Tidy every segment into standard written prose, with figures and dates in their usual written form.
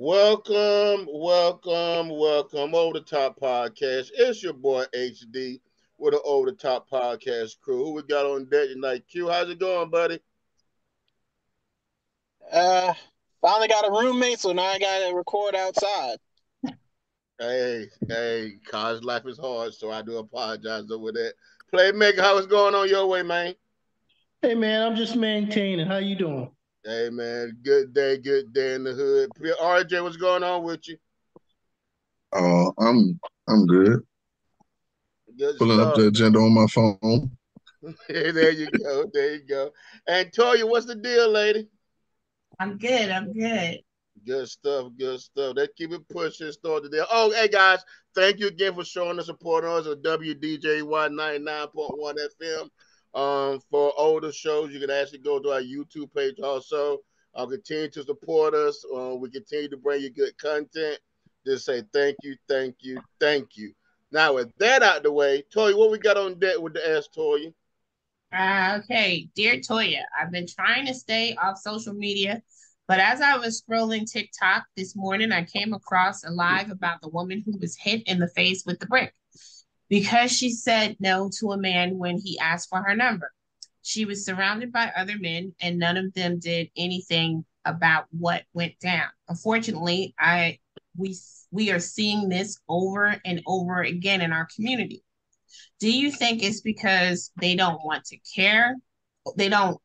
Welcome over the top podcast. It's your boy HD with the over the top podcast crew. Who we got on deck tonight? Q, how's it going, buddy? Uh, Finally got a roommate, so now I gotta record outside. Hey, college life is hard, so I do apologize over that. Playmaker, how it's going on your way, man? Hey man, I'm just maintaining. How you doing? Hey man, good day in the hood. RJ, what's going on with you? I'm good. Good Pulling up stuff. the agenda on my phone. There you go. And Toya, what's the deal, lady? I'm good. I'm good. Good stuff. Let's keep it pushing. Start the deal. Oh, hey guys, thank you again for showing the support on us at WDJY 99.1 FM. For older shows, you can actually go to our YouTube page also. Continue to support us. We continue to bring you good content. Just say thank you. Now with that out the way, Toya, what we got on deck with the ass, Toya? Okay, dear Toya, I've been trying to stay off social media, but as I was scrolling TikTok this morning, I came across a live about the woman who was hit in the face with the brick because she said no to a man when he asked for her number. She was surrounded by other men, and none of them did anything about what went down. Unfortunately, we we are seeing this over and over again in our community. Do you think it's because they don't want to care? They don't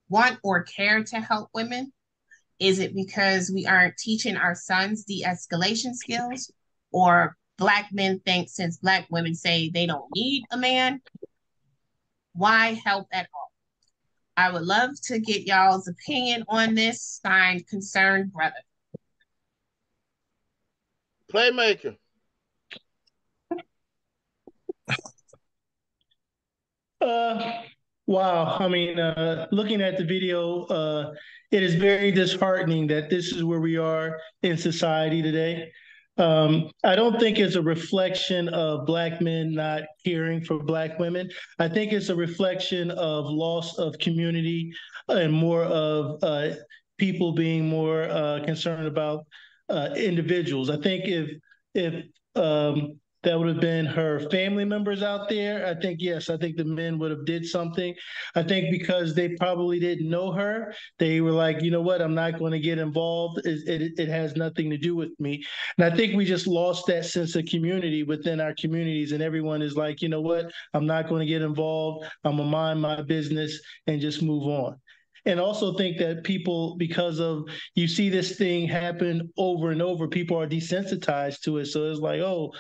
want or care to help women? Is it because we aren't teaching our sons de-escalation skills? Or Black men think since Black women say they don't need a man, why help at all? I would love to get y'all's opinion on this. Signed, Concerned Brother. Playmaker. Uh, wow. Looking at the video, it is very disheartening that this is where we are in society today. I don't think it's a reflection of Black men not caring for Black women. I think it's a reflection of loss of community and more of people being more concerned about individuals. I think if that would have been her family members out there, I think yes, I think the men would have did something. I think because they probably didn't know her, they were like, you know what, I'm not going to get involved. It has nothing to do with me. And I think we just lost that sense of community within our communities, and everyone is like, you know what, I'm not going to get involved. I'm gonna mind my business and just move on. And also think that people, because of you see this thing happen over and over, people are desensitized to it. So it's like, oh,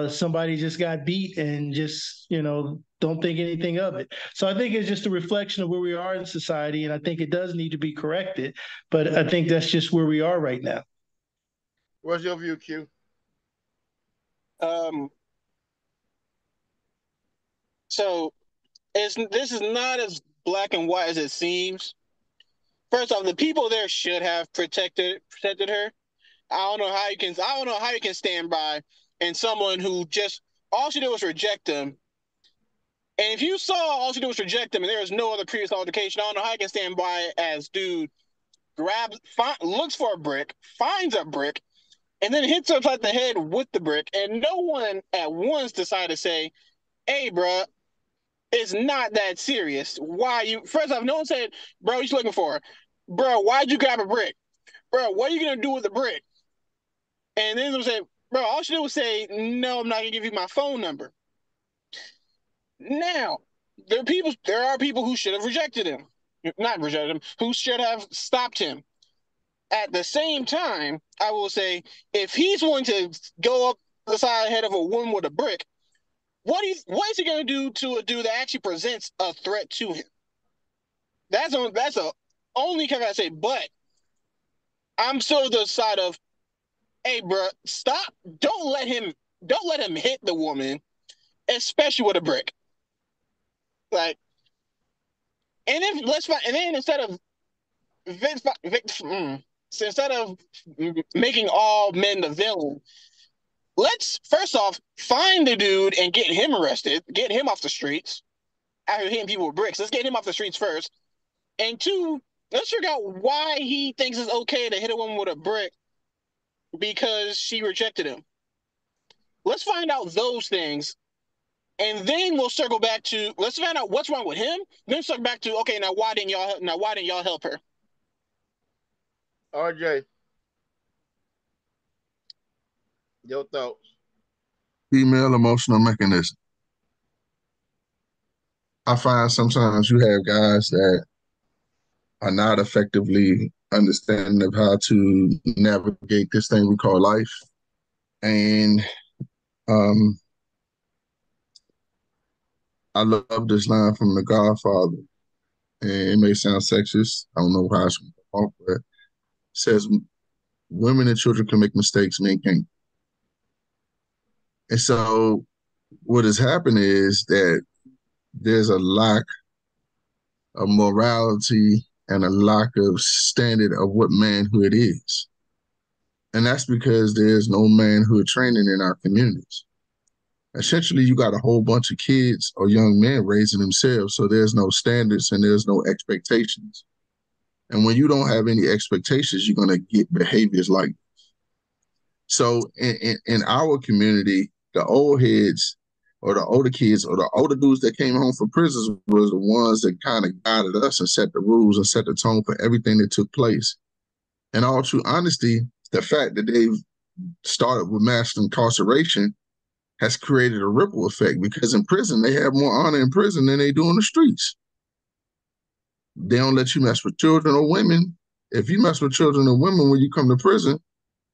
somebody just got beat and just, don't think anything of it. So I think it's just a reflection of where we are in society. And I think it does need to be corrected. But I think that's just where we are right now. What's your view, Q? Um, so this is not as black and white as it seems. First off, the people there should have protected her. I don't know how you can stand by and someone who just all she did was reject him. And if you saw all she did was reject him and there was no other previous altercation, I don't know how you can stand by as dude looks for a brick, finds a brick, and then hits her upside the head with the brick. And no one at once decided to say, hey, bruh, it's not that serious. Why you? First off, no one said, bro, what you looking for? Bro, why'd you grab a brick? Bro, what are you going to do with the brick? And then they say, bro, all she did was say, no, I'm not going to give you my phone number. Now, there are people who should have rejected him. Not rejected him, who should have stopped him. At the same time, I will say, if he's going to go up the side head of a woman with a brick, what is he going to do to a dude that actually presents a threat to him? That's the only caveat I say. But I'm still the side of, hey, bro, stop! Don't let him hit the woman, especially with a brick. Like, and if let's find, and then instead of making all men the villain, let's first off find the dude and get him arrested, get him off the streets after hitting people with bricks. Let's get him off the streets first, and two, let's figure out why he thinks it's okay to hit a woman with a brick because she rejected him. Let's find out those things, and then we'll circle back to let's find out what's wrong with him. Then circle back to okay, now why didn't y'all help her? RJ, your thoughts? Female emotional mechanism. I find sometimes you have guys that are not effectively understanding of how to navigate this thing we call life. And I love this line from The Godfather, and it may sound sexist. I don't know how it's going to come off, but it says women and children can make mistakes, men can't. And so what has happened is that there's a lack of morality and a lack of standard of what manhood is. And that's because there's no manhood training in our communities. Essentially, you got a whole bunch of kids or young men raising themselves, so there's no standards and there's no expectations. And when you don't have any expectations, you're going to get behaviors like this. So in our community, the old heads or the older kids or the older dudes that came home from prisons was the ones that kind of guided us and set the rules and set the tone for everything that took place. In all true honesty, the fact that they've started with mass incarceration has created a ripple effect, because in prison, they have more honor in prison than they do in the streets. They don't let you mess with children or women. If you mess with children or women when you come to prison,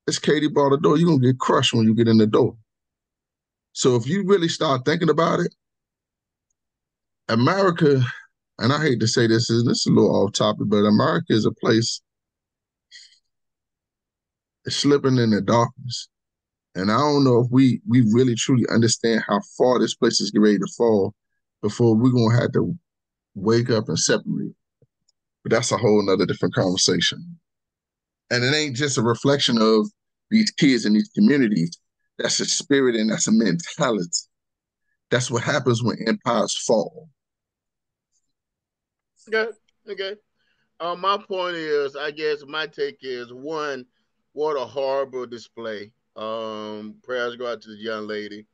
it's Katie bar the door. You're going to get crushed when you get in the door. So if you really start thinking about it, America, and I hate to say this is a little off topic, but America is a place slipping in the darkness. And I don't know if we really truly understand how far this place is getting ready to fall before we're going to have to wake up and separate. But that's a whole nother different conversation. And it ain't just a reflection of these kids in these communities. That's a spirit and that's a mentality. That's what happens when empires fall. Okay. My point is, I guess my take is one, what a horrible display. Prayers go out to the young lady.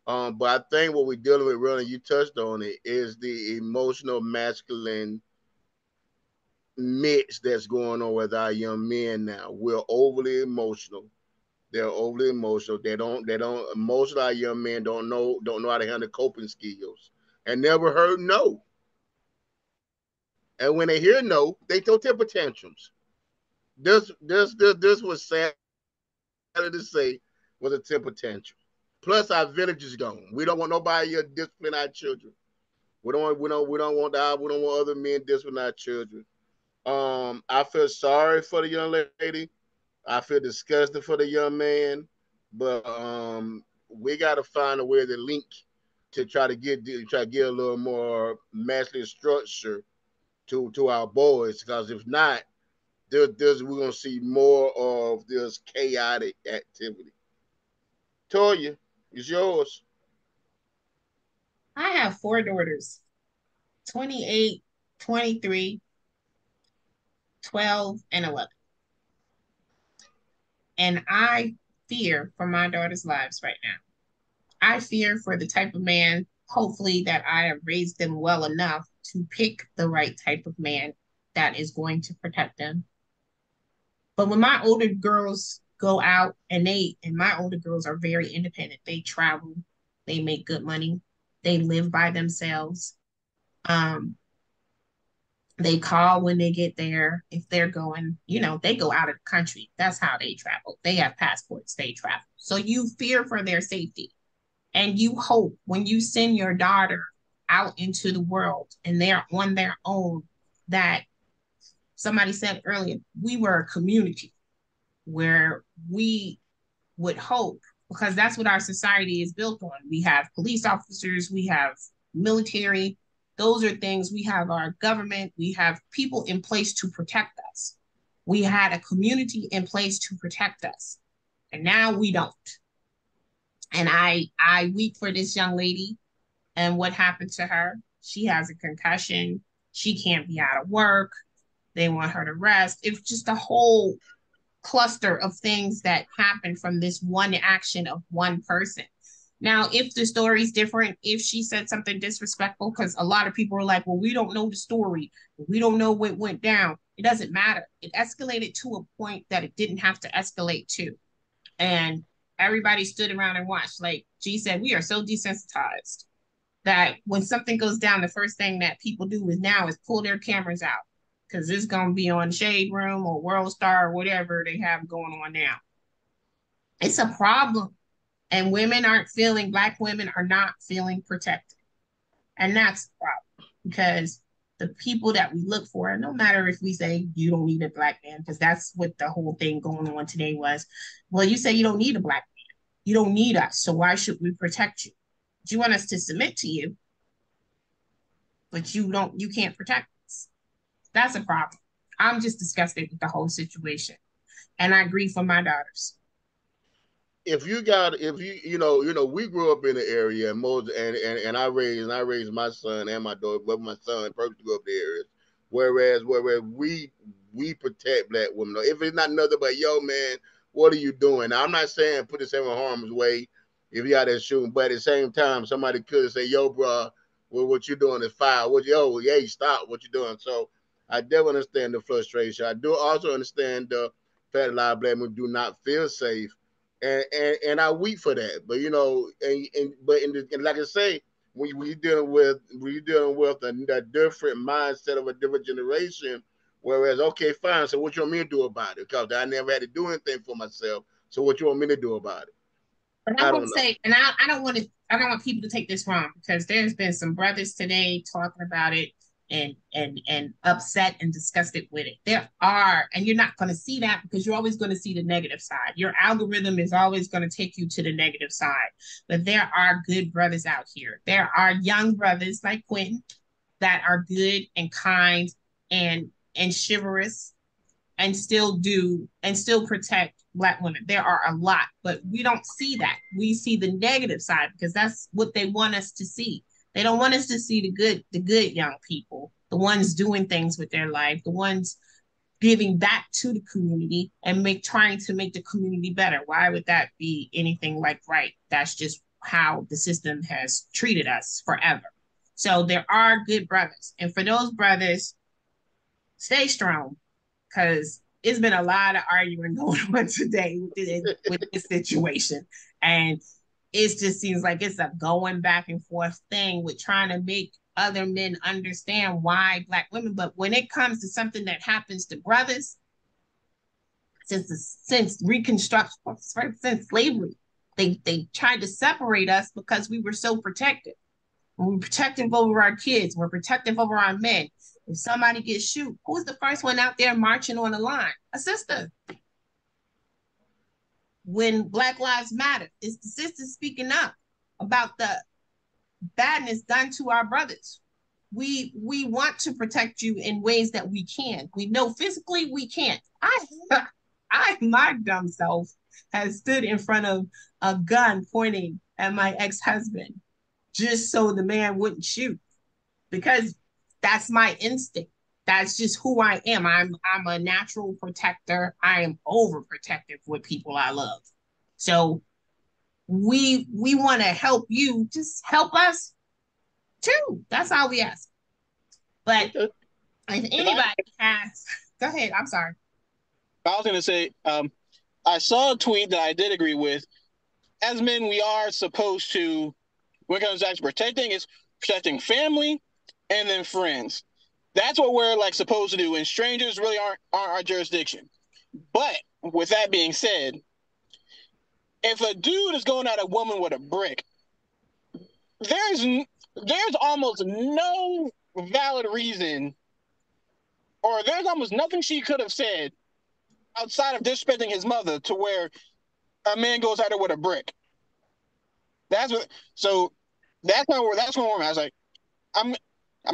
But I think what we're dealing with, really, you touched on it, is the emotional masculine mix that's going on with our young men now. We're overly emotional. They're overly emotional. Most of our young men don't know how to handle coping skills and never heard no. And when they hear no, they throw temper tantrums. This was sad to say was a temper tantrum. Plus, our village is gone. We don't want nobody here discipline our children. We don't want other men discipline our children. I feel sorry for the young lady. I feel disgusted for the young man. But we got to find a way to link to try to get a little more masculine structure to our boys. Because if not, we're gonna see more of this chaotic activity. Toya, it's yours. I have four daughters, 28, 23, 12, and 11. And I fear for my daughters' lives right now. I fear for the type of man, hopefully, that I have raised them well enough to pick the right type of man that is going to protect them. But when my older girls go out and my older girls are very independent. They travel, they make good money, they live by themselves. Um, they call when they get there. If they're going, they go out of the country. That's how they travel. They have passports, they travel. So you fear for their safety. And you hope when you send your daughter out into the world and they're on their own, that somebody said earlier, we were a community where we would hope, because that's what our society is built on. We have police officers, we have military. Those are things. We have our government. We have people in place to protect us. We had a community in place to protect us. And now we don't. And I weep for this young lady and what happened to her. She has a concussion. She can't be out of work. They want her to rest. It's just a whole cluster of things that happen from this one action of one person. Now, if the story's different, if she said something disrespectful, because a lot of people are like, well, we don't know the story. We don't know what went down. It doesn't matter. It escalated to a point that it didn't have to escalate to. And everybody stood around and watched. Like G said, we are so desensitized that when something goes down, the first thing that people do is pull their cameras out because it's going to be on Shade Room or World Star or whatever they have going on now. It's a problem. And Black women are not feeling protected. And that's the problem because the people that we look for, no matter if we say you don't need a Black man, because that's what the whole thing going on today was. Well, you say you don't need a Black man. You don't need us. So why should we protect you? You want us to submit to you, but you can't protect us. That's a problem. I'm just disgusted with the whole situation. And I grieve for my daughters. If you we grew up in the area and most and I raised my son and my daughter, but my son personally grew up in the areas. Whereas we protect Black women. If it's not nothing but yo man, what are you doing? Now I'm not saying put yourself in harm's way if you out there shooting, but at the same time somebody could say, yo, bro, well, what you doing is foul. Hey, stop what you doing. So I definitely understand the frustration. I do also understand the fact that a lot of Black women do not feel safe and I weep for that. But and like I say, when you're dealing with a different mindset of a different generation, whereas okay, fine. So what you want me to do about it? Because I never had to do anything for myself. So what you want me to do about it? But I want to say, and I don't want people to take this wrong because there's been some brothers today talking about it and upset and disgusted with it. There are, and you're not going to see that because you're always going to see the negative side. Your algorithm is always going to take you to the negative side. But there are good brothers out here. There are young brothers like Quentin that are good and kind and chivalrous and still protect Black women. There are a lot, but we don't see that. We see the negative side because that's what they want us to see. They don't want us to see the good young people, the ones doing things with their life, the ones giving back to the community and trying to make the community better. Why would that be anything like right? That's just how the system has treated us forever. So there are good brothers. And for those brothers, stay strong because it's been a lot of arguing going on today with this situation. And it just seems like it's a going back and forth thing with trying to make other men understand why Black women. But when it comes to something that happens to brothers, since Reconstruction, since slavery, they tried to separate us because we were so protected. We're protective over our kids. We're protective over our men. If somebody gets shot, who's the first one out there marching on the line? A sister. When Black Lives Matter, it's the sisters speaking up about the badness done to our brothers. We want to protect you in ways that we can. We know physically we can't. My dumb self has stood in front of a gun pointing at my ex-husband just so the man wouldn't shoot because that's my instinct. That's just who I am. I'm a natural protector. I am overprotective with people I love. So we want to help you. Just help us too. That's all we ask. But if anybody has, go ahead. I'm sorry. I was going to say, I saw a tweet that I did agree with. As men, we are supposed to, when it comes to protecting family and then friends. That's what we're like supposed to do, and strangers really aren't our jurisdiction. But with that being said, if a dude is going at a woman with a brick, there's almost no valid reason, or there's almost nothing she could have said outside of disrespecting his mother to where a man goes at her with a brick. That's when I was like, I'm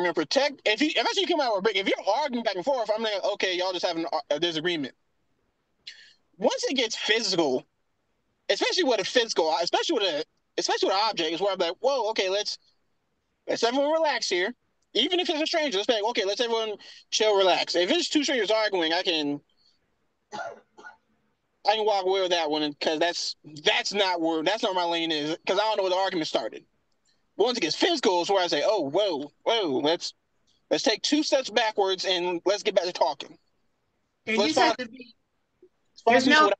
gonna protect. If you come out with a brick, if you're arguing back and forth, I'm like, okay, y'all just having a disagreement. Once it gets physical, especially with an object, is where I'm like, whoa, okay, let's everyone relax here. Even if it's a stranger, let's be like, okay, let's everyone chill, relax. If it's two strangers arguing, I can I can walk away with that one because that's not my lane is because I don't know where the argument started. But once it gets physical, is where I say, oh, whoa, let's take 2 steps backwards and let's get back to talking. There Let's just find, have to be. find There's no. what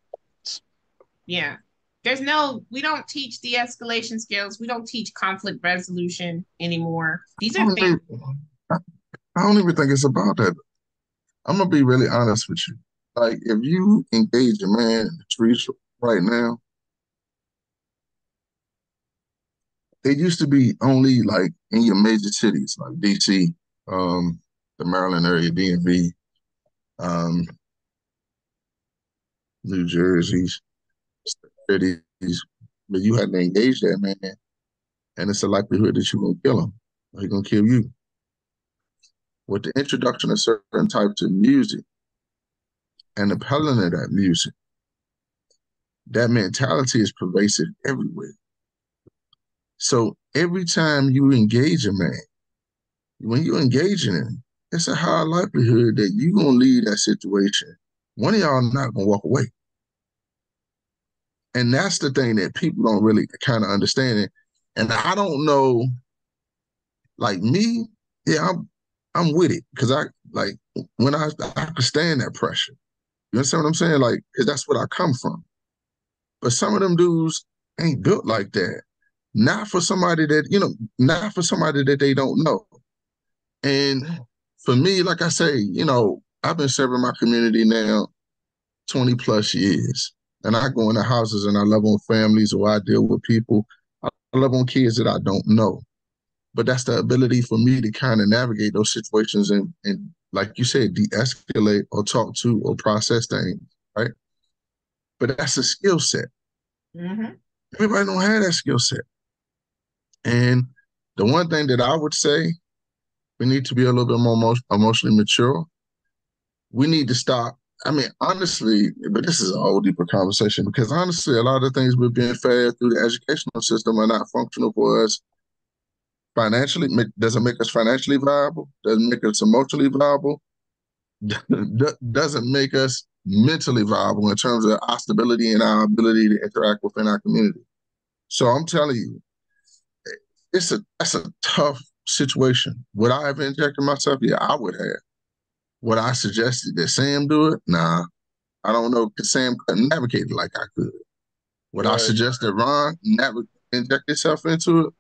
Yeah. There's no. We don't teach de-escalation skills. We don't teach conflict resolution anymore. These I are don't things. even, I don't even think it's about that. I'm gonna be really honest with you. Like, if you engage a man in the streets right now, it used to be only like in your major cities like DC, the Maryland area, DMV, um, New Jersey, cities, but you had to engage that man, and it's a likelihood that you're gonna kill him or he's gonna kill you. With the introduction of certain types of music and the pelling of that music, that mentality is pervasive everywhere. So every time you engage a man, when you engage in him, it's a high likelihood that you're gonna leave that situation. One of y'all not gonna walk away. And that's the thing that people don't really kind of understand it. And I don't know, like me, yeah, I'm with it. Cause I like when I can stand that pressure. You understand what I'm saying? Like, cause that's what I come from. But some of them dudes ain't built like that. Not for somebody that, not for somebody that they don't know. And for me, like I say, I've been serving my community now 20 plus years. And I go into houses and I love on families or I deal with people. I love on kids that I don't know. But that's the ability for me to kind of navigate those situations and like you said, de-escalate or talk to or process things, right? But that's a skill set. Mm-hmm. Everybody don't have that skill set. And the one thing that I would say, we need to be a little bit more emotionally mature. We need to stop. I mean, honestly, but this is a whole deeper conversation because honestly, a lot of things we're being fed through the educational system are not functional for us financially. Doesn't make us financially viable, doesn't make us emotionally viable, doesn't make us mentally viable in terms of our stability and our ability to interact within our community. So I'm telling you, that's a tough situation. Would I have injected myself? Yeah, I would have. Would I suggested that Sam do it? Nah, I don't know because Sam couldn't navigate it like I could. Would I suggest that Ron inject himself into it?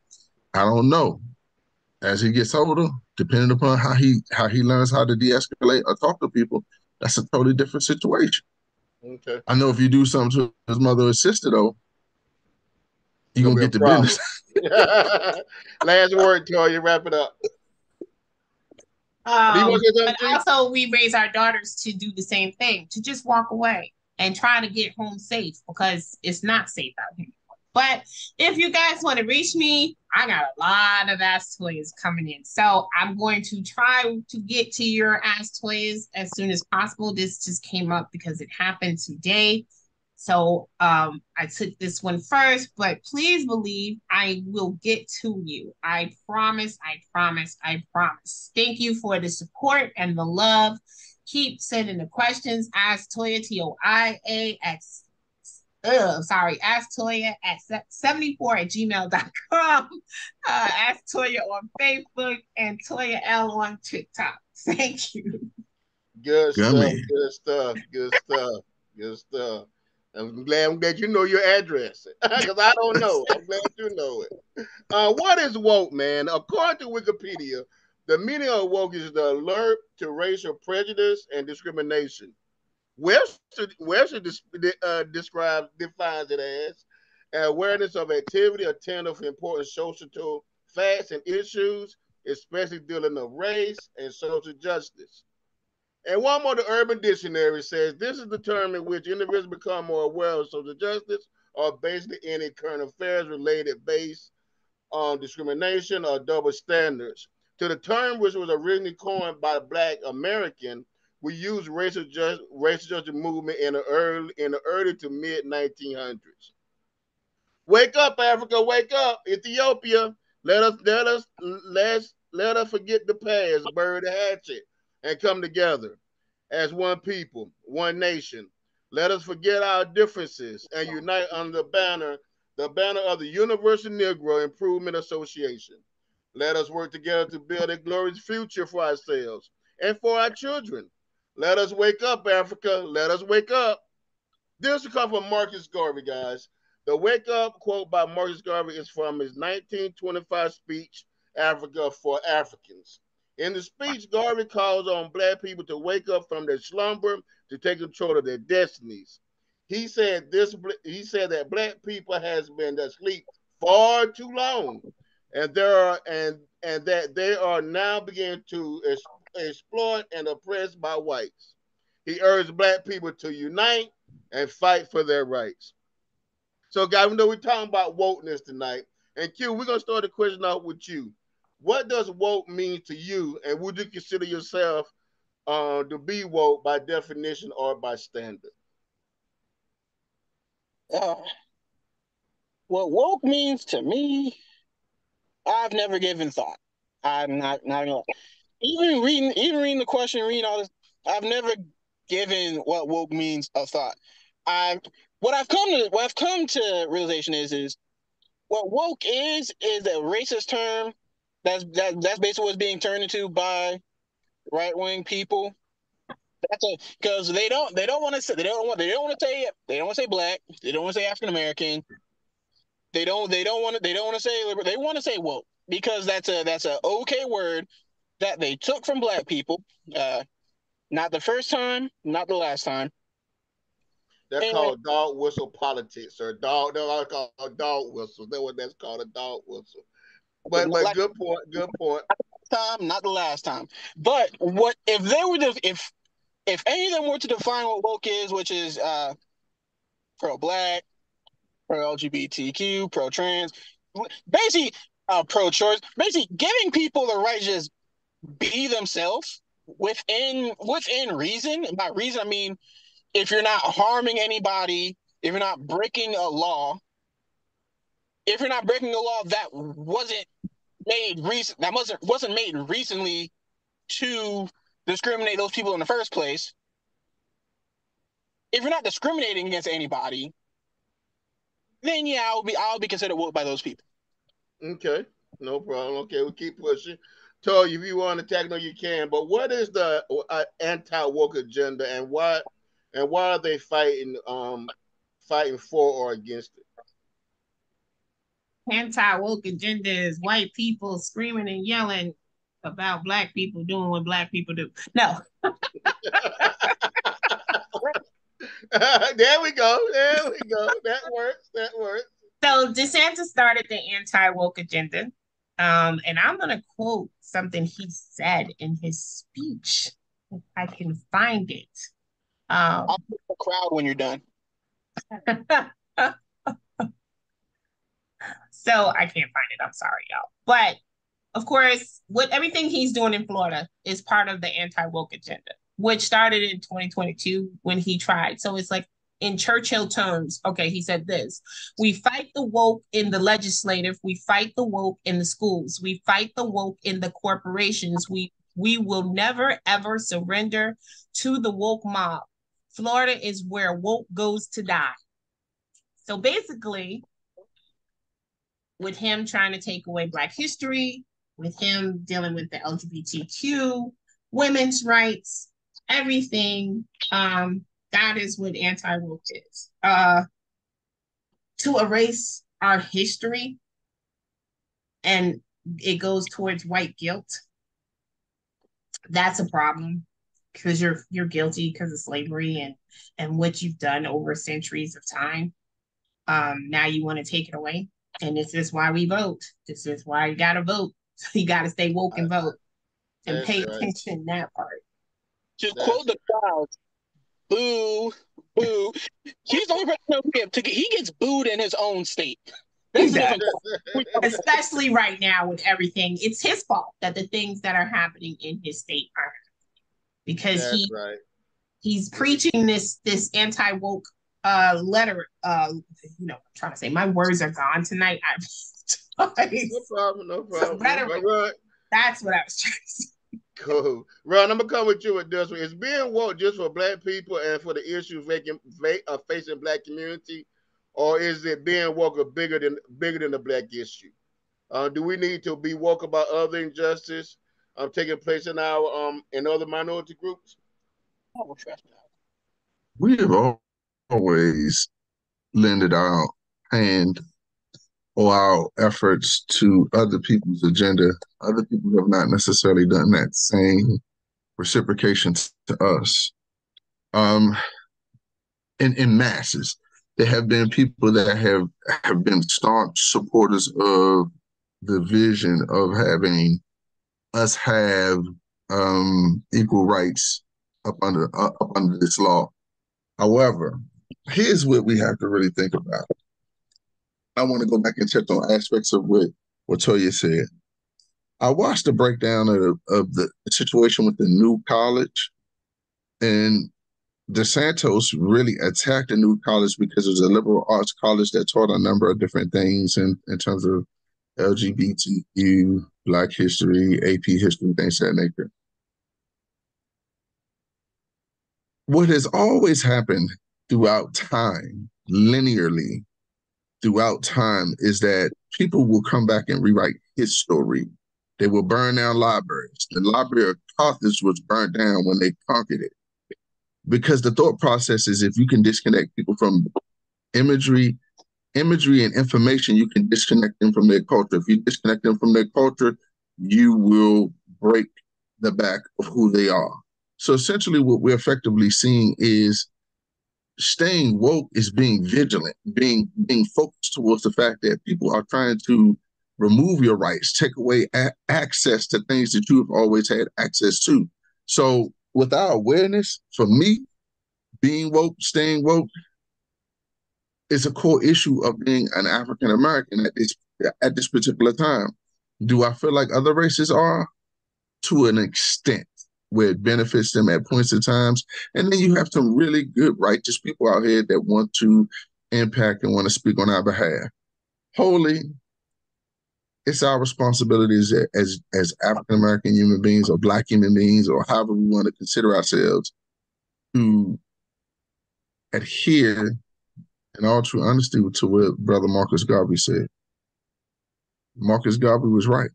I don't know. As he gets older, depending upon how he learns how to de-escalate or talk to people, that's a totally different situation. Okay. I know if you do something to his mother or sister, though, you're gonna get the business. Last word, Toya, wrap it up. But also, we raise our daughters to do the same thing, to just walk away and try to get home safe because it's not safe out here. But if you guys want to reach me, I got a lot of Ask Toys coming in. So I'm going to try to get to your Ask Toys as soon as possible. This just came up because it happened today. So I took this one first, but please believe I will get to you. I promise, I promise, I promise. Thank you for the support and the love. Keep sending the questions. Ask Toya, Toia ask Toya at 74@gmail.com. Ask Toya on Facebook and Toya L on TikTok. Thank you. Good stuff, good stuff, good stuff, good stuff. I'm glad you know your address because I don't know. I'm glad you know it. What is woke, man? According to Wikipedia, the meaning of woke is the alert to racial prejudice and discrimination. Webster defines it as awareness of activity, attentive to important social facts and issues, especially dealing with race and social justice. And one more, the Urban Dictionary says this is the term in which individuals become more aware of social justice or basically any current affairs related based on discrimination or double standards. To the term, which was originally coined by Black American, we used racial justice movement in the early to mid 1900s. Wake up, Africa! Wake up, Ethiopia! Let us forget the past, bury the hatchet, and come together as one people, one nation. Let us forget our differences and unite under the banner of the Universal Negro Improvement Association. Let us work together to build a glorious future for ourselves and for our children. Let us wake up, Africa. Let us wake up. This will come from Marcus Garvey, guys. The wake up quote by Marcus Garvey is from his 1925 speech, Africa for Africans. In the speech, Garvey calls on black people to wake up from their slumber to take control of their destinies. He said that black people has been asleep far too long, and that they are now beginning to exploit and oppressed by whites. He urged black people to unite and fight for their rights. So, guys, we know we're talking about wokeness tonight. And Q, we're gonna start the question off with you. What does woke mean to you, and would you consider yourself to be woke by definition or by standard? Uh, what woke means to me, I've never given thought. I'm not gonna lie. Even reading the question, reading all this, I've never given what woke means a thought. I what I've come to realization is what woke is a racist term that's basically what's being turned into by right wing people. That's because they don't want to say they don't want to say black, they don't want to say African American, they don't want to say liberal, they want to say woke because that's a okay word that they took from black people. Not the first time, not the last time. That's And called dog whistle politics, or dog. They're called dog whistles. That's what that's called, a dog whistle. not But like good point. Good point. time, not the last time. But what if they were to if any of them were to define what woke is, which is pro black, pro LGBTQ, pro trans, basically pro choice, basically giving people the right to just be themselves within reason. And by reason, I mean if you're not harming anybody, if you're not breaking a law, if you're not breaking a law that wasn't made recently to discriminate those people in the first place. If you're not discriminating against anybody, then yeah, I'll be considered woke by those people. Okay, no problem. Okay, we'll keep pushing. Told you if you want to tackle, you can. But what is the anti woke agenda, and why are they fighting for or against it? Anti-woke agenda is white people screaming and yelling about black people doing what black people do. No. There we go. There we go. That works. That works. So DeSantis started the anti-woke agenda. And I'm going to quote something he said in his speech, if I can find it. I'll put the crowd when you're done. So I can't find it. I'm sorry, y'all. But of course, what everything he's doing in Florida is part of the anti-woke agenda, which started in 2022 when he tried. So it's like in Churchill terms, okay, he said this: we fight the woke in the legislative, we fight the woke in the schools, we fight the woke in the corporations. We will never ever surrender to the woke mob. Florida is where woke goes to die. So basically, with him trying to take away Black history, with him dealing with the LGBTQ, women's rights, everything, that is what anti-woke is. To erase our history, and it goes towards white guilt. That's a problem because you're guilty because of slavery and what you've done over centuries of time. Now you want to take it away. And this is why we vote. This is why you gotta vote. You gotta stay woke and vote and pay attention that part. Just quote the crowd. Boo, boo. He's the only person he gets booed in his own state. That's the difference. Especially right now with everything. It's his fault that the things that are happening in his state are because he's preaching this anti-woke letter. I'm trying to say my words are gone tonight. No problem. That's what I was trying to say. Cool. Ron, I'm gonna come with you with this one. Is being woke just for black people and for the issues facing black community, or is it being woke bigger than the black issue? Do we need to be woke about other injustice taking place in our in other minority groups? We have always lended our hand or our efforts to other people's agenda. Other people have not necessarily done that same reciprocation to us. In masses, there have been people that have been staunch supporters of the vision of having us have equal rights up under this law. However, here's what we have to really think about. I want to go back and check on aspects of what Toya said. I watched the breakdown of the situation with the new college, and DeSantis really attacked the new college because it was a liberal arts college that taught a number of different things in terms of LGBTQ, Black history, AP history, things of that nature. What has always happened throughout time, linearly throughout time, is that people will come back and rewrite his story. They will burn down libraries. The Library of Carthage was burned down when they conquered it. Because the thought process is if you can disconnect people from imagery and information, you can disconnect them from their culture. If you disconnect them from their culture, you will break the back of who they are. So essentially what we're effectively seeing is staying woke is being vigilant, being focused towards the fact that people are trying to remove your rights, take away access to things that you have always had access to. So with our awareness, for me, being woke, staying woke, is a core issue of being an African American at this particular time. Do I feel like other races are? To an extent, where it benefits them at points of times. And then you have some really good, righteous people out here that want to impact and want to speak on our behalf. Wholly, it's our responsibility as African American human beings or Black human beings or however we want to consider ourselves to adhere in all true honesty to what Brother Marcus Garvey said. Marcus Garvey was right.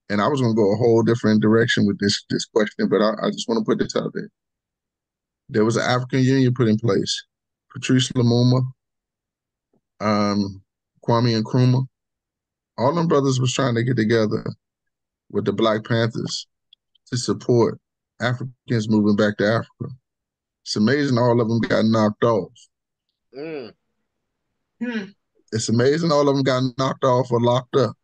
And I was going to go a whole different direction with this question, but I just want to put this out there. There was an African Union put in place. Patrice Lumumba, Kwame Nkrumah, all them brothers was trying to get together with the Black Panthers to support Africans moving back to Africa. It's amazing all of them got knocked off. It's amazing all of them got knocked off or locked up.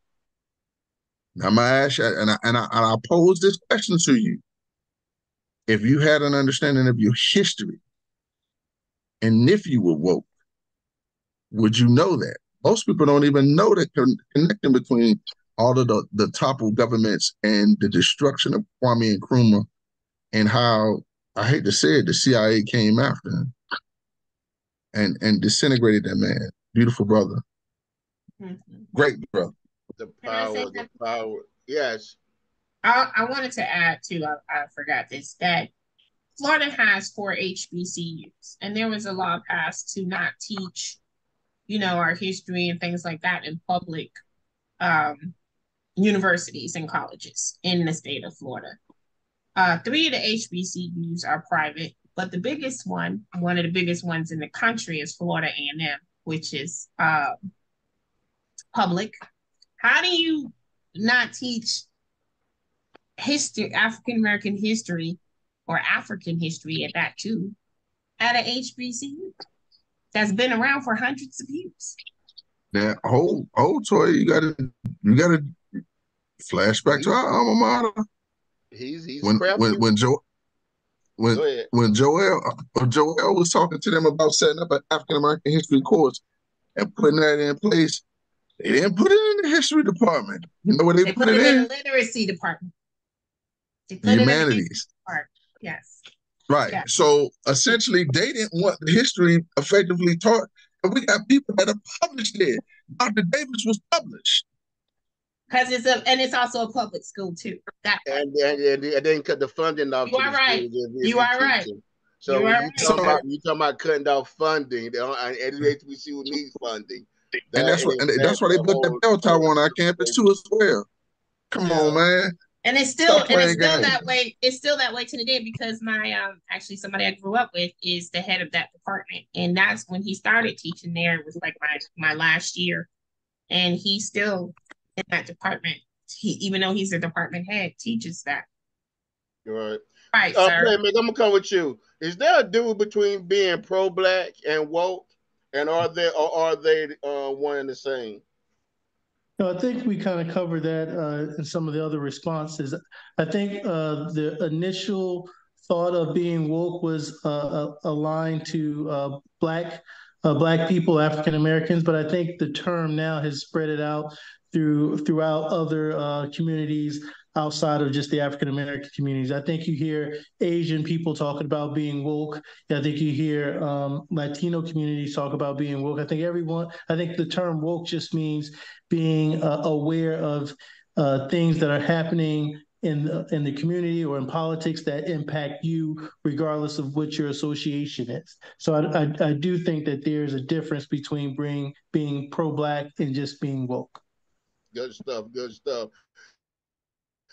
Now, I'm going to ask you, and I pose this question to you. If you had an understanding of your history, and if you were woke, would you know that? Most people don't even know the connection between all of the toppled governments and the destruction of Kwame Nkrumah and how, I hate to say it, the CIA came after him and disintegrated that man. Beautiful brother. Great brother. The power. Yes. I wanted to add too, I forgot this, that Florida has 4 HBCUs, and there was a law passed to not teach, our history and things like that in public universities and colleges in the state of Florida. 3 of the HBCUs are private, but the biggest one of the biggest ones in the country is Florida A&M, which is public. How do you not teach history, African American history, or African history at that too, at an HBCU that's been around for hundreds of years? Now, hold, Toy, you gotta flash back to our alma mater. He's when Joel was talking to them about setting up an African American history course and putting that in place. They didn't put it in the history department. You know what they put it in? The literacy department. Humanities. Yes. Right. Yes. So essentially, they didn't want the history effectively taught. And we got people that are published there. Dr. Davis was published. because it's also a public school too. That part. And then cut the funding off You to the are right. schools if You you're are right. teaching. So You when are you right. talking about cutting off funding, and HBCU who needs funding, And that that's why they a put that whole bell tower on our campus too as well. Come on, man. And it's Stop still playing games. that way. It's still that way to the day because my actually somebody I grew up with is the head of that department, and that's when he started teaching there. It was like my last year, and he's still in that department. He, even though he's a department head, teaches that. Right. Right, sir. Playmaker, I'm gonna come with you. Is there a difference between being pro-black and woke, and are they one and the same? No, I think we kind of covered that in some of the other responses. I think the initial thought of being woke was aligned to black people, African Americans, but I think the term now has spread it out throughout other communities outside of just the African American communities. I think you hear Asian people talking about being woke. I think you hear Latino communities talk about being woke. I think the term woke just means being aware of things that are happening in the community or in politics that impact you, regardless of what your association is. So I do think that there's a difference between being pro-black and just being woke. Good stuff. Good stuff.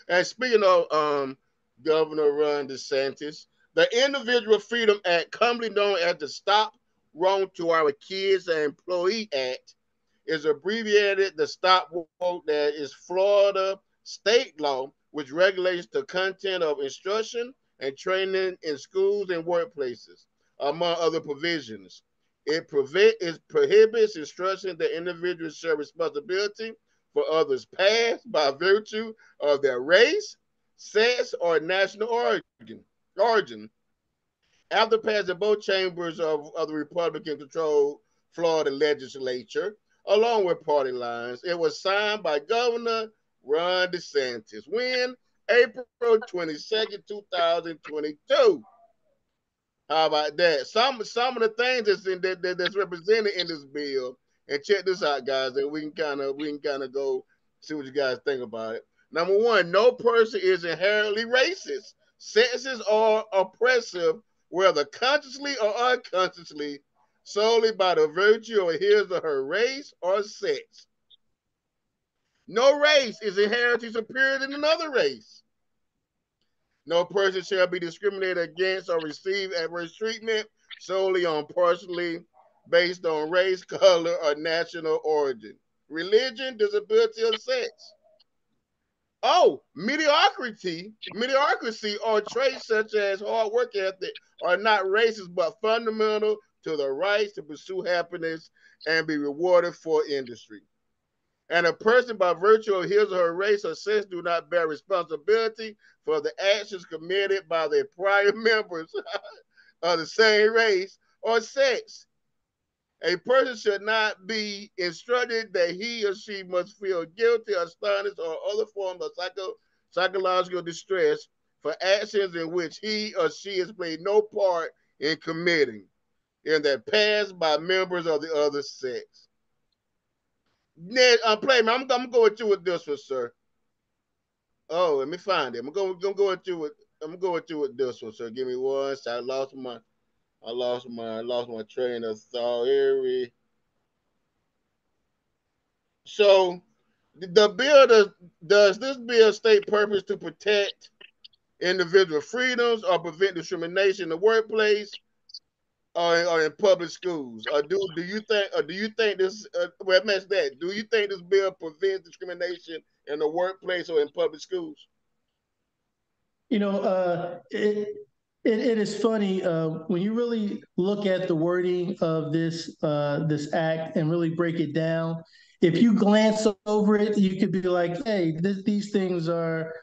And speaking of Governor Ron DeSantis, the Individual Freedom Act, commonly known as the Stop Wrong to Our Kids and Employee Act, is abbreviated the Stop Woke, that is Florida state law, which regulates the content of instruction and training in schools and workplaces, among other provisions. It prohibits instruction that individuals share responsibility for others past by virtue of their race, sex, or national origin. After passing both chambers of the Republican controlled Florida legislature, along with party lines, it was signed by Governor Ron DeSantis when April 22nd, 2022. How about that? Some of the things that's represented in this bill, and check this out, guys, and we can kind of go see what you guys think about it. Number one, no person is inherently racist, sexist, or oppressive, whether consciously or unconsciously, solely by the virtue of his or her race or sex. No race is inherently superior than another race. No person shall be discriminated against or receive adverse treatment solely on partially based on race, color, or national origin, religion, disability, or sex. Oh, mediocrity or traits such as hard work ethic are not racist but fundamental to the right to pursue happiness and be rewarded for industry. And a person by virtue of his or her race or sex do not bear responsibility for the actions committed by their prior members of the same race or sex. A person should not be instructed that he or she must feel guilty, astonished, or other form of psychological distress for actions in which he or she has played no part in committing, and that passed by members of the other sex. Ned, Playman, I'm gonna go with you with this one, sir. Oh, let me find it. I'm gonna go with you with. I'm gonna go with you with this one, sir. Give me one. So I lost my train of thought. Here we. So the bill does this bill state purpose to protect individual freedoms or prevent discrimination in the workplace or in public schools? Or do you think this well mess that? Do you think this bill prevents discrimination in the workplace or in public schools? You know, it is funny when you really look at the wording of this act and really break it down. If you glance over it, you could be like, "Hey, these things are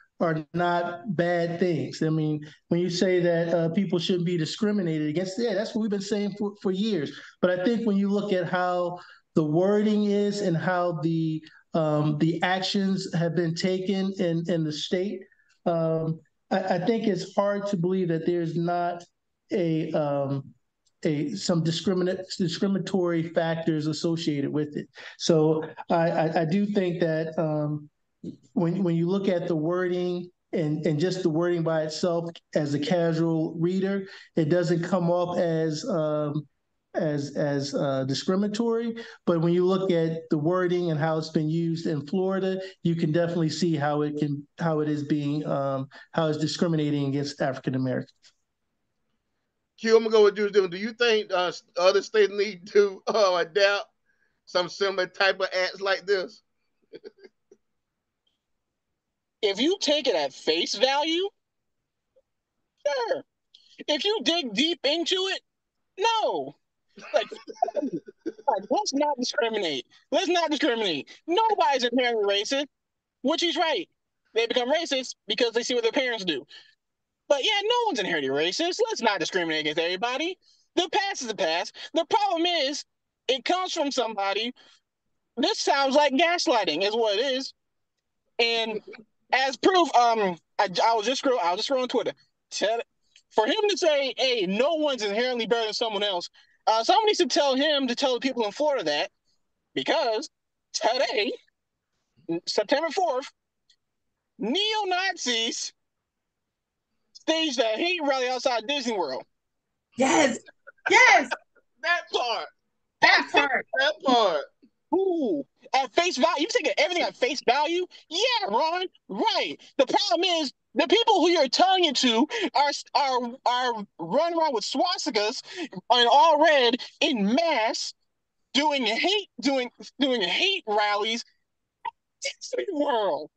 not bad things." I mean, when you say that people shouldn't be discriminated against, yeah, that's what we've been saying for years. But I think when you look at how the wording is and how the actions have been taken in the state. I think it's hard to believe that there's not a some discriminatory factors associated with it. So I do think that when you look at the wording and just the wording by itself as a casual reader, it doesn't come off as discriminatory. But when you look at the wording and how it's been used in Florida, you can definitely see how it is being how it's discriminating against African Americans. Q, I'm gonna go with you. Do you think other states need to adapt some similar type of acts like this? If you take it at face value, sure. If you dig deep into it, no. Like, let's not discriminate. Let's not discriminate. Nobody's inherently racist, which he's right. They become racist because they see what their parents do. But yeah, no one's inherently racist. Let's not discriminate against everybody. The past is the past. The problem is, it comes from somebody. This sounds like gaslighting, is what it is. And as proof, I was just scrolling Twitter. For him to say, "Hey, no one's inherently better than someone else," someone needs to tell him to tell the people in Florida that, because today, September 4th, neo-Nazis staged a hate rally outside Disney World. Yes. That part. That part. Ooh, at face value, you taking everything at face value? Yeah, Ron, right. The problem is the people who you're telling it to are running around with swastikas and all red in mass, doing hate rallies. Disney World.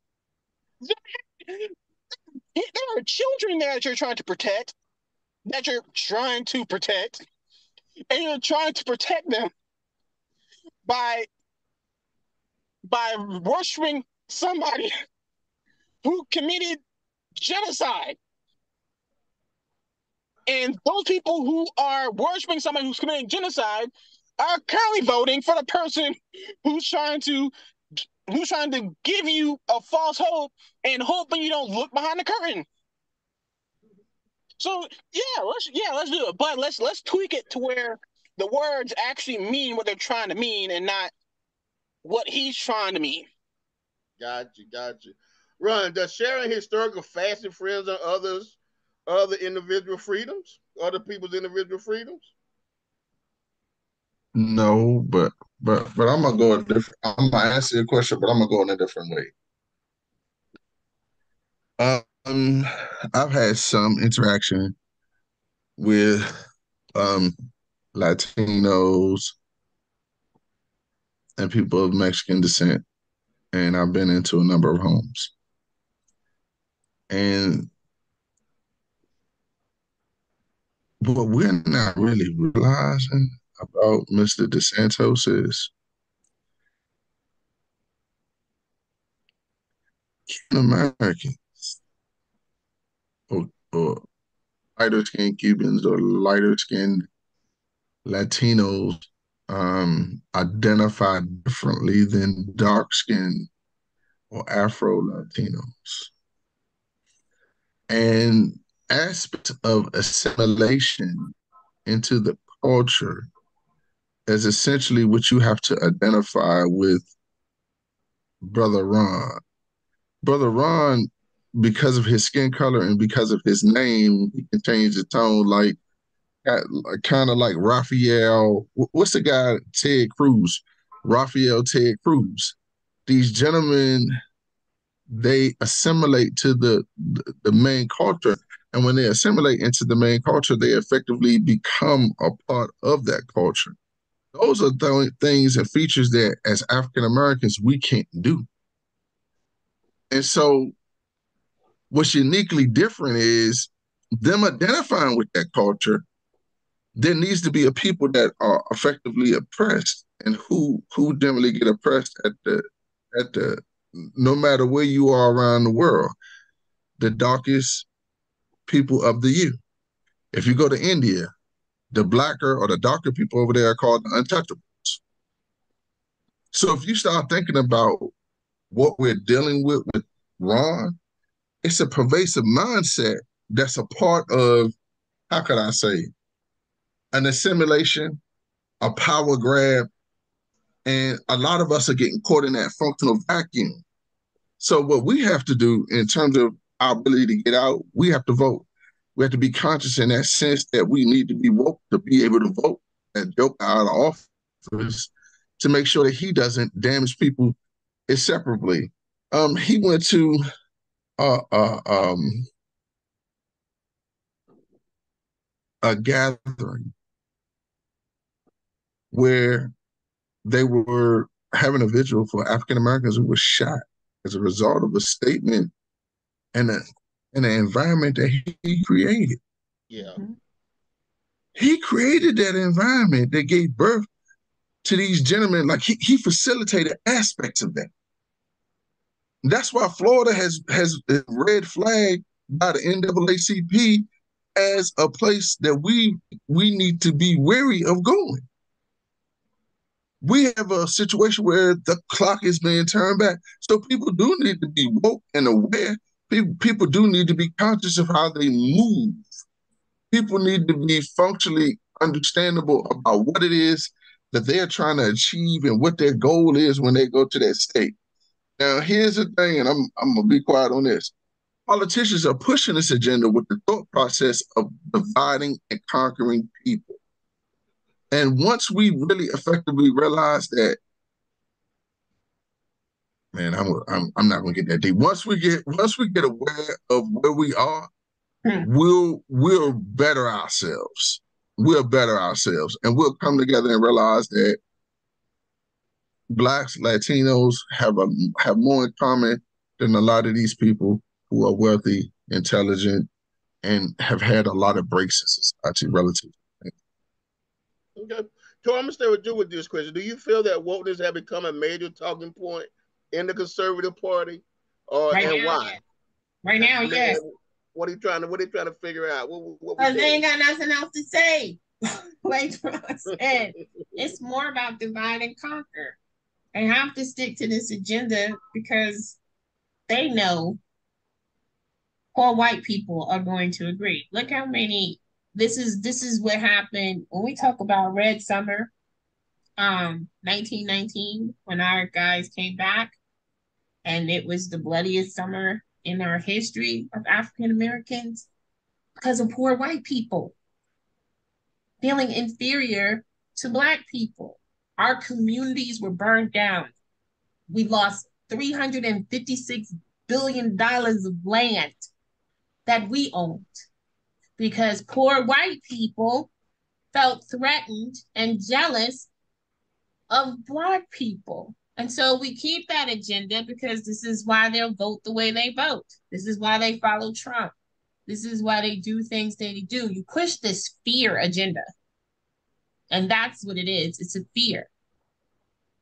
There are children there that you're trying to protect, and you're trying to protect them by worshiping somebody who committed genocide. And those people who are worshiping somebody who's committing genocide are currently voting for the person who's trying to give you a false hope and hoping you don't look behind the curtain. So let's do it. But let's tweak it to where the words actually mean what they're trying to mean and not what he's trying to mean. Got you. Ron, does sharing historical facts infringe on other individual freedoms? Other people's individual freedoms? No, but I'm gonna go a different. I'm gonna answer your question, but I'm gonna go in a different way. I've had some interaction with Latinos and people of Mexican descent, and I've been into a number of homes. And what we're not really realizing about Mr. DeSantos is Americans or lighter skinned Cubans or lighter skinned Latinos identify differently than dark skinned or Afro Latinos. And aspects of assimilation into the culture is essentially what you have to identify with Brother Ron. Brother Ron, because of his skin color and because of his name, he can change the tone like kind of like Raphael. What's the guy? Ted Cruz. Raphael Ted Cruz. These gentlemen, they assimilate to the main culture. And when they assimilate into the main culture, they effectively become a part of that culture. Those are things and features that as African Americans, we can't do. And so what's uniquely different is them identifying with that culture. There needs to be a people that are effectively oppressed and who generally get oppressed at the no matter where you are around the world, the darkest people of the youth. If you go to India, the blacker or the darker people over there are called the untouchables. So if you start thinking about what we're dealing with Ron, it's a pervasive mindset that's a part of, how could I say, an assimilation, a power grab, and a lot of us are getting caught in that functional vacuum. So what we have to do in terms of our ability to get out, we have to vote. We have to be conscious in that sense that we need to be woke to be able to vote that Joe out of office to make sure that he doesn't damage people inseparably. He went to uh, uh, um, a gathering where they were having a vigil for African Americans who were shot as a result of a statement and an environment that he created. Yeah. He created that environment that gave birth to these gentlemen. Like he facilitated aspects of that. That's why Florida has red flag by the NAACP as a place that we need to be wary of going. We have a situation where the clock is being turned back. So people do need to be woke and aware. People do need to be conscious of how they move. People need to be functionally understandable about what it is that they're trying to achieve and what their goal is when they go to that state. Now, here's the thing, and I'm gonna be quiet on this. Politicians are pushing this agenda with the thought process of dividing and conquering people. And once we really effectively realize that, man, I'm not gonna get that deep. Once we get aware of where we are, we'll better ourselves. We'll better ourselves, and we'll come together and realize that Blacks, Latinos have more in common than a lot of these people who are wealthy, intelligent, and have had a lot of breaks in society relative. Okay. So I'm gonna stay with you with this question. Do you feel that wokeness has become a major talking point in the conservative party? And now, why? yes. Right now, yes. What are you trying to figure out? Because they ain't got nothing else to say. Like I said, it's more about divide and conquer. They have to stick to this agenda because they know poor white people are going to agree. Look how many. This is what happened when we talk about Red Summer, 1919, when our guys came back, and it was the bloodiest summer in our history of African Americans because of poor white people feeling inferior to Black people. Our communities were burned down. We lost $356 billion of land that we owned because poor white people felt threatened and jealous of Black people. And so we keep that agenda because this is why they'll vote the way they vote. This is why they follow Trump. This is why they do things they do. You push this fear agenda. And that's what it is. It's a fear.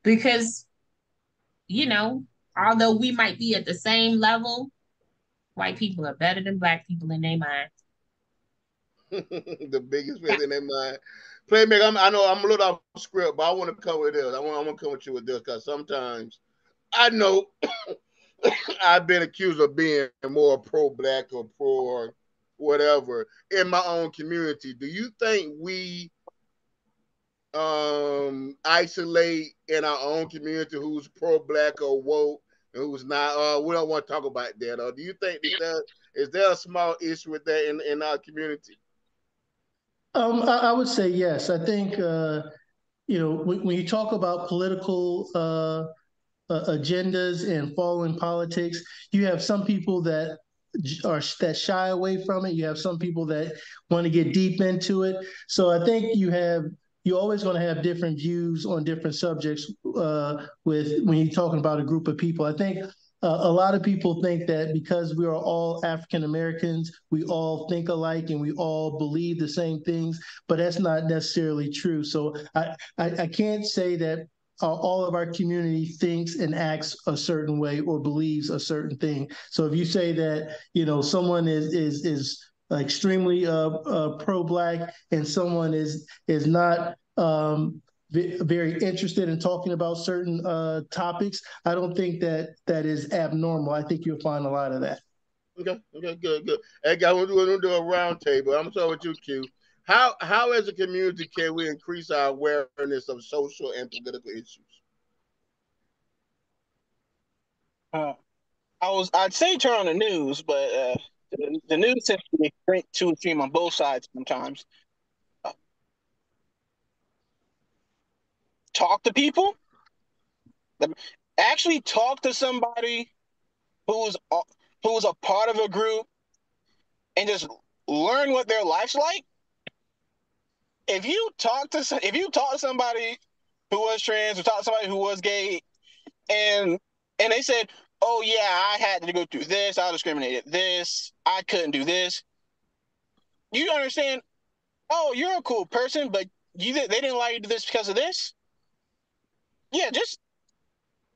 Because, although we might be at the same level, white people are better than Black people in their mind. The biggest fear in their mind. Playmaker, I know I'm a little off script, but I want to come with this. I want to come with you with this because sometimes I know I've been accused of being more pro-Black or pro whatever in my own community. Do you think we isolate in our own community who's pro-Black or woke and who's not? We don't want to talk about that. Or do you think that is there a small issue with that in our community? I would say yes. I think when you talk about political agendas and following politics, you have some people that shy away from it. You have some people that want to get deep into it. So I think you're always going to have different views on different subjects with when you're talking about a group of people. I think a lot of people think that because we are all African Americans, we all think alike and we all believe the same things, but that's not necessarily true. So I can't say that all of our community thinks and acts a certain way or believes a certain thing. So if you say that someone is extremely pro-Black and someone is not very interested in talking about certain topics, I don't think that is abnormal. I think you'll find a lot of that. Okay, good. Hey, guys, we're going to do a round table. I'm starting with you, Q. How as a community can we increase our awareness of social and political issues? I'd say turn on the news, but the news tends to be too extreme on both sides sometimes. Talk to people. Actually, talk to somebody who's a, who's a part of a group and just learn what their life's like. If you talk to somebody who was trans or talk to somebody who was gay and they said, "Oh yeah, I had to go through this. I was discriminated. This. I couldn't do this." You understand? Oh, you're a cool person, but they didn't allow you to do this because of this. Yeah, just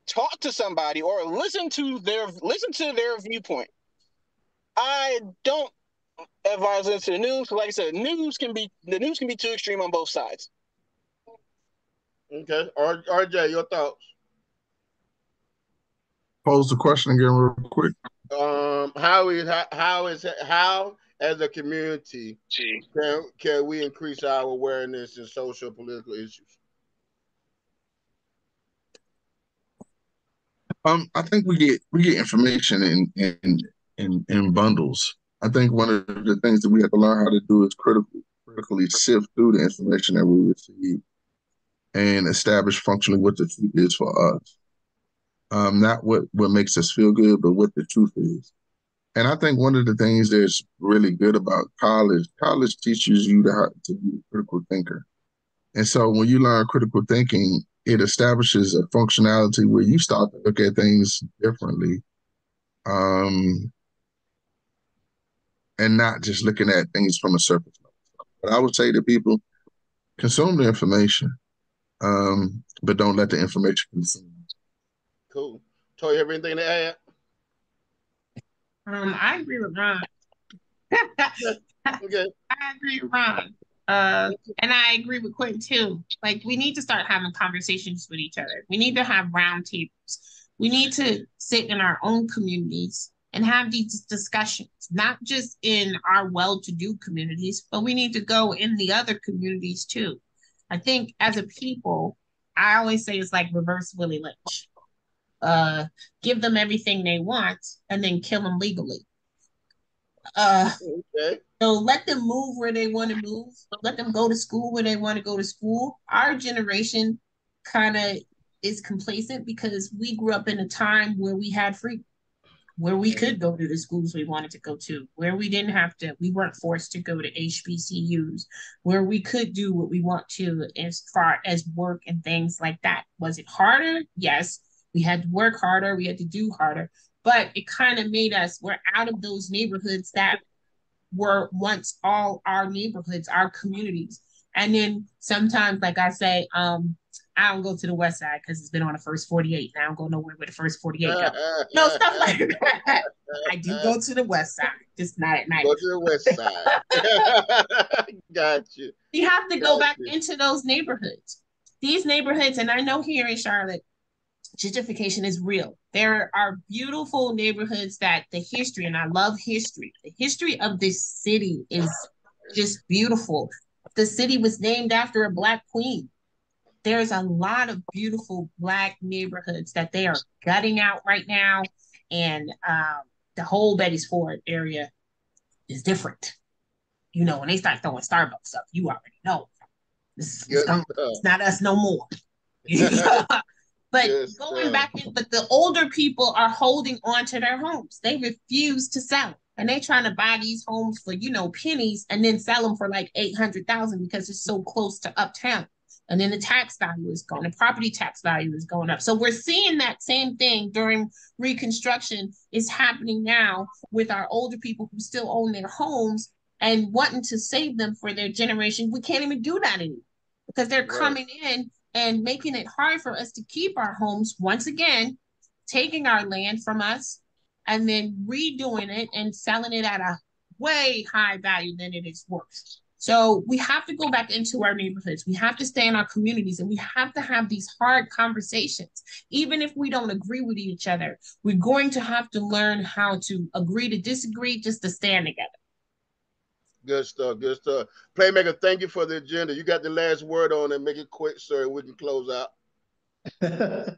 talk to somebody or listen to their viewpoint. I don't advise listening to the news. Like I said, the news can be too extreme on both sides. Okay, RJ, your thoughts? Pose the question again real quick. How as a community can we increase our awareness in social political issues? I think we get information in bundles. I think one of the things that we have to learn how to do is critically sift through the information that we receive and establish functionally what the truth is for us. Not what makes us feel good, but what the truth is. And I think one of the things that's really good about college teaches you to be a critical thinker. And so when you learn critical thinking, it establishes a functionality where you start to look at things differently, and not just looking at things from a surface level. But I would say to people, consume the information, but don't let the information consume you. Cool. Toy, you have anything to add? I agree with Ron. Okay. I agree with Ron. And I agree with Quentin too. Like, we need to start having conversations with each other. We need to have round tables. We need to sit in our own communities and have these discussions, not just in our well-to-do communities, but we need to go in the other communities too. I think as a people, I always say it's like reverse Willie Lynch. Uh, give them everything they want and then kill them legally. Uh, Okay. so let them move where they want to move. Let them go to school where they want to go to school. Our generation kind of is complacent because we grew up in a time where we had freedom, where we could go to the schools we wanted to go to, where we didn't have to, we weren't forced to go to HBCUs, where we could do what we want to as far as work and things like that. Was it harder? Yes. We had to work harder, we had to do harder, but it kind of made us, we're out of those neighborhoods that were once all our neighborhoods, our communities. And then sometimes, like I say, I don't go to the west side because it's been on the first 48. And I don't go nowhere where the first 48 go. No, stuff like that. I do go to the west side, just not at night. Go to the west side. Got you. You have to go back into those neighborhoods. These neighborhoods, and I know here in Charlotte, gentrification is real. There are beautiful neighborhoods that the history, and I love history. The history of this city is just beautiful. The city was named after a Black queen. There's a lot of beautiful Black neighborhoods that they are gutting out right now. And the whole Betty's Ford area is different. You know, when they start throwing Starbucks up, you already know. It's not us no more. But going back in, but the older people are holding on to their homes. They refuse to sell. And they trying to buy these homes for, pennies and then sell them for like 800,000 because it's so close to uptown. And then the tax value is going, the property tax value is going up. So we're seeing that same thing during Reconstruction is happening now with our older people who still own their homes and wanting to save them for their generation. We can't even do that anymore because they're coming in and making it hard for us to keep our homes once again, taking our land from us and then redoing it and selling it at a way high value than it is worth. So we have to go back into our neighborhoods. We have to stay in our communities and we have to have these hard conversations. Even if we don't agree with each other, we're going to have to learn how to agree to disagree just to stand together. Good stuff. Good stuff. Playmaker, thank you for the agenda. You got the last word on it. Make it quick, sir. We can close out. I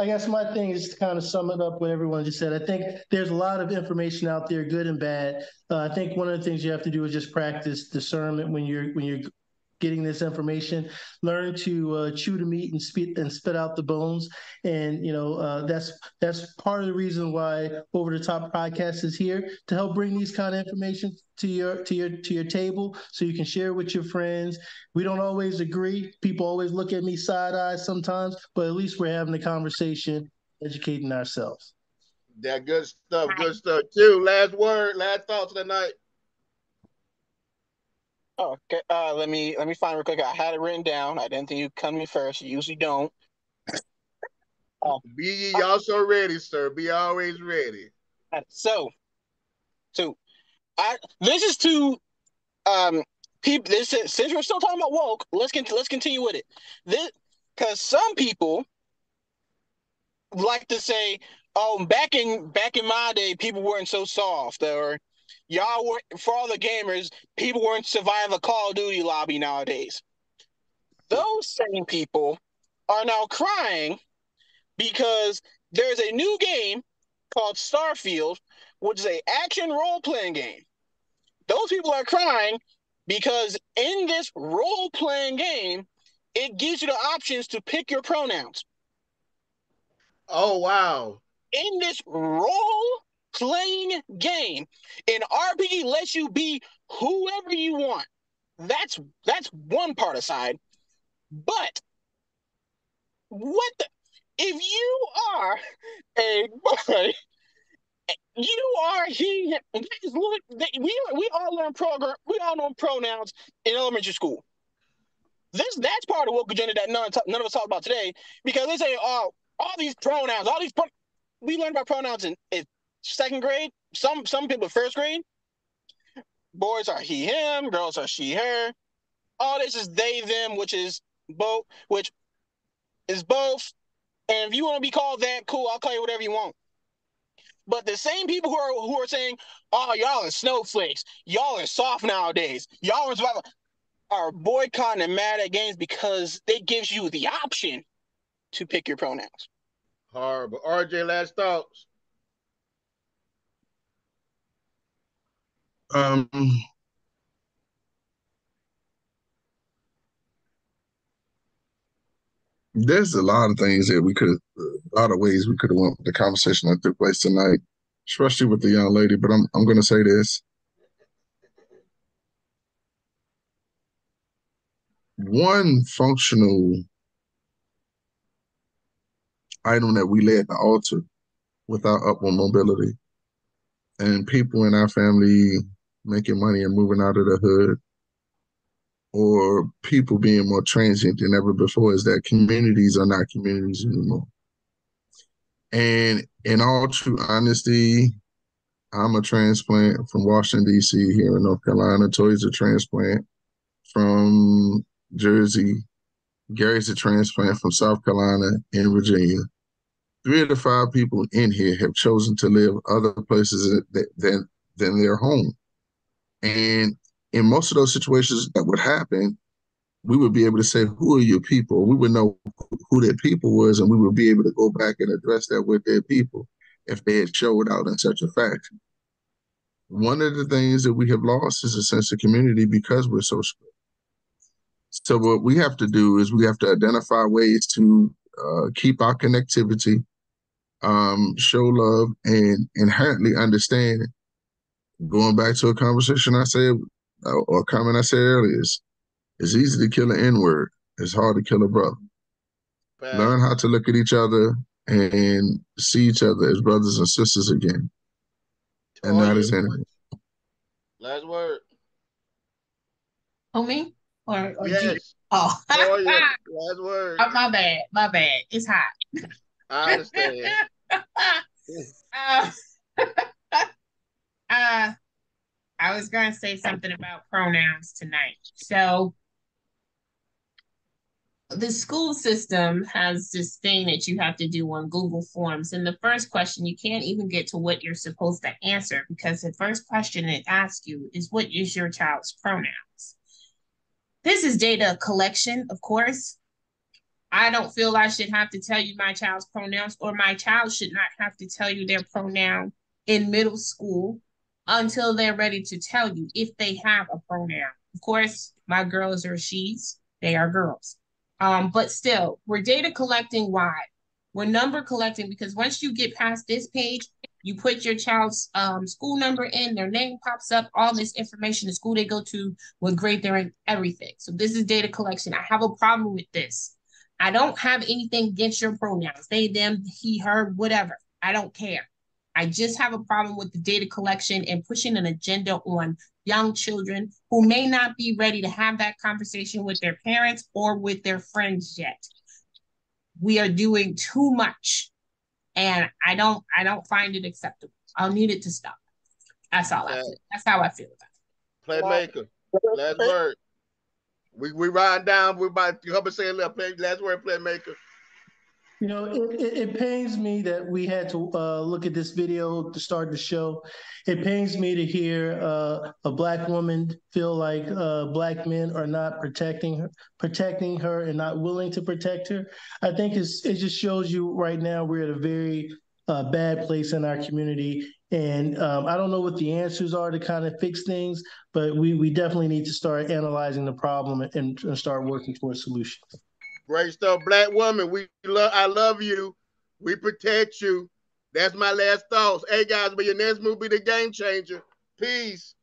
guess my thing is to kind of sum it up what everyone just said. I think there's a lot of information out there, good and bad. I think one of the things you have to do is just practice discernment when you're getting this information. Learn to chew the meat and spit out the bones. And that's part of the reason why Over the Top Podcast is here, to help bring these kind of information to your table, so you can share with your friends. We don't always agree. People always look at me side eye sometimes, but at least we're having a conversation, educating ourselves. That good stuff. Good stuff. Q, last word, last thoughts of the night. Oh, okay. Let me find it real quick. I had it written down. I didn't think you'd come to me first. You usually don't. Be ye also ready, sir. Be always ready. So I this is to people. This is, since we're still talking about woke, let's continue with it. This because some people like to say, "Oh, back in my day, people weren't so soft," or y'all were, for all the gamers, people weren't survive a Call of Duty lobby nowadays. Those same people are now crying because there's a new game called Starfield, which is a action role playing game. Those people are crying because in this role playing game, it gives you the options to pick your pronouns. Oh, wow. In this role playing game, an RPG lets you be whoever you want. That's one part aside. But what the, if you are a boy, you are he. We all learn program. We all know pronouns in elementary school. That's part of woke agenda that none of us talk about today, because they say, oh, all these pronouns, we learned about pronouns in second grade. Some people first grade. Boys are he him, girls are she her. All this is they them, which is both, which is both. And if you want to be called that, cool, I'll call you whatever you want. But the same people who are saying, "Oh, y'all are snowflakes. Y'all are soft nowadays. Y'all are boycotting and mad at games because it gives you the option to pick your pronouns." Horrible. RJ, last thoughts. Um, there's a lot of things that a lot of ways we could have went with the conversation that took place tonight, especially with the young lady. But I'm going to say this: one functional item that we lay at the altar with our upward mobility and people in our family making money and moving out of the hood, or people being more transient than ever before, is that communities are not communities anymore. And in all true honesty, I'm a transplant from Washington, D.C. here in North Carolina. Toy's a transplant from Jersey. Gary's a transplant from South Carolina and Virginia. 3 of the 5 people in here have chosen to live other places than their home. And in most of those situations that would happen, we would be able to say, who are your people? We would know who their people was, and we would be able to go back and address that with their people if they had showed out in such a fashion. One of the things that we have lost is a sense of community because we're so split. So what we have to do is we have to identify ways to keep our connectivity, show love, and inherently understand. Going back to a conversation I said, or a comment I said earlier, it's easy to kill an N-word. It's hard to kill a brother. Learn how to look at each other and see each other as brothers and sisters again, and not as enemies. Last word. Oh, me? Or G? Yes. Oh, Toya, last word. oh, my bad. My bad. It's hot. I understand. uh, uh, I was going to say something about pronouns tonight. So the school system has this thing that you have to do on Google Forms. And the first question, you can't even get to what you're supposed to answer, because the first question it asks you is, what is your child's pronouns? This is data collection, of course. I don't feel I should have to tell you my child's pronouns, or my child should not have to tell you their pronoun in middle school until they're ready to tell you if they have a pronoun. Of course, my girls are she's, they are girls. But still, we're data collecting. Why? We're number collecting because once you get past this page, you put your child's school number in, their name pops up, all this information, the school they go to, what grade they're in, everything. So this is data collection. I have a problem with this. I don't have anything against your pronouns, they, them, he, her, whatever. I don't care. I just have a problem with the data collection and pushing an agenda on young children who may not be ready to have that conversation with their parents or with their friends yet. We are doing too much, and I don't find it acceptable. I'll need it to stop. That's all I feel. That's how I feel about it. Playmaker, last word. We riding down. We're about to say a little play. Last word, Playmaker. You know, it pains me that we had to look at this video to start the show. It pains me to hear a Black woman feel like Black men are not protecting her and not willing to protect her. I think it just shows you right now we're at a very bad place in our community. And I don't know what the answers are to kind of fix things, but we definitely need to start analyzing the problem and start working towards solutions. Great stuff. Black woman, I love you. We protect you. That's my last thoughts. Hey guys, but your next move be the game changer. Peace.